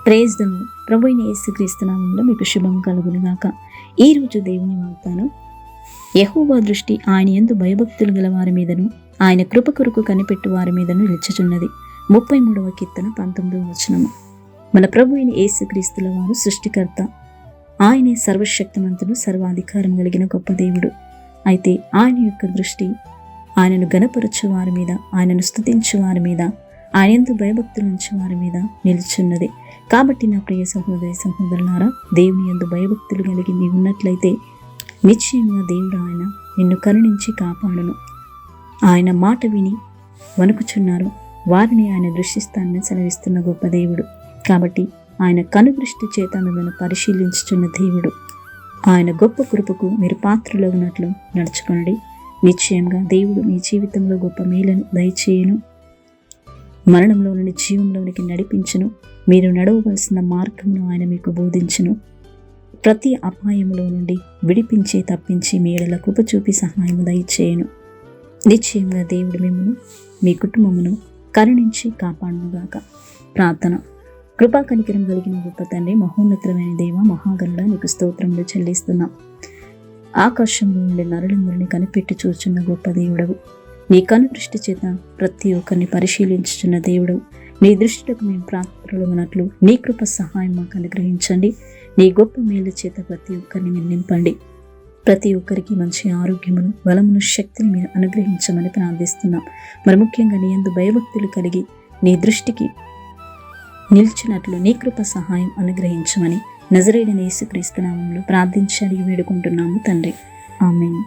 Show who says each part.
Speaker 1: Praise the lord. ప్రభు అయిన యేసుక్రీస్తు నామములో మీకు శుభం కలుగును గాక. ఈ రోజు దేవుని వాగ్దానం, యెహోవా దృష్టి ఆయన యందు భయభక్తులు గల వారి మీదను ఆయన కృప కొరకు కనిపెట్టు వారి మీదను నిలిచుచున్నది. 33వ కీర్తన 19వ వచనము. మన ప్రభు అయిన యేసుక్రీస్తుల వారు సృష్టికర్త. ఆయనే సర్వశక్తిమంతుడు, సర్వాధికారం కలిగిన గొప్ప దేవుడు. అయితే ఆయన యొక్క దృష్టి ఆయనను గణపరచు వారి మీద, ఆయనను స్తుతించు వారి మీద, ఆయన యందు భయభక్తులు ఉంచు వారి మీద నిలుచున్నది. కాబట్టి నా ప్రియ సహోదరి సహోదరులారా, దేవుని యందు భయభక్తులు కలిగి నీవు ఉన్నట్లయితే నిశ్చయంగా దేవుడు ఆయన నిన్ను కరుణించి కాపాడును. ఆయన మాట విని వణుకుచున్నారు వారిని ఆయన దృష్టిస్తానని సెలవిస్తున్న గొప్ప దేవుడు. కాబట్టి ఆయన కనుదృష్టి చేత మిమ్మల్ని పరిశీలించుచున్న దేవుడు. ఆయన గొప్ప కృపకు మీరు పాత్రలో ఉన్నట్లు నడుచుకొనడి. నిశ్చయంగా దేవుడు మీ జీవితంలో గొప్ప మేలను దయచేయును, మరణంలో నుండి జీవంలోనికి నడిపించును. మీరు నడవవలసిన మార్గమును ఆయన మీకు బోధించును. ప్రతి అపాయములో నుండి విడిపించి తప్పించి మీ ఎడల కృప చూపి సహాయము దయచేయును. నిశ్చయంగా దేవుడు మిమ్మను మీ కుటుంబమును కరుణించి కాపాడునుగాక. ప్రార్థన. కృపా కనికరం కలిగిన గొప్ప తండ్రి, మహోన్నతమైన దేవ, మహాగణుడ, నీకు స్తోత్రములు చెల్లిస్తున్నాం. ఆకాశంలో ఉండే నరులందరినీ కనిపెట్టి చూచున్న గొప్ప దేవుడవు. నీ కను దృష్టి చేత ప్రతి ఒక్కరిని పరిశీలించుచున్న దేవుడు. నీ దృష్టికి మేము ప్రార్థనలో ఉన్నట్లు నీ కృప సహాయం మాకు అనుగ్రహించండి. నీ గొప్ప మేలు చేత ప్రతి ఒక్కరిని మీరు నింపండి. ప్రతి ఒక్కరికి మంచి ఆరోగ్యమును, బలమును, శక్తిని మీరు అనుగ్రహించమని ప్రార్థిస్తున్నాం. మరి ముఖ్యంగా నీ యందు భయభక్తులు కలిగి నీ దృష్టికి నిలిచినట్లు నీ కృప సహాయం అనుగ్రహించమని నజరేయుడైన యేసుక్రీస్తు నామములో ప్రార్థించి అడిగి వేడుకుంటున్నాము తండ్రి. ఆమేన్.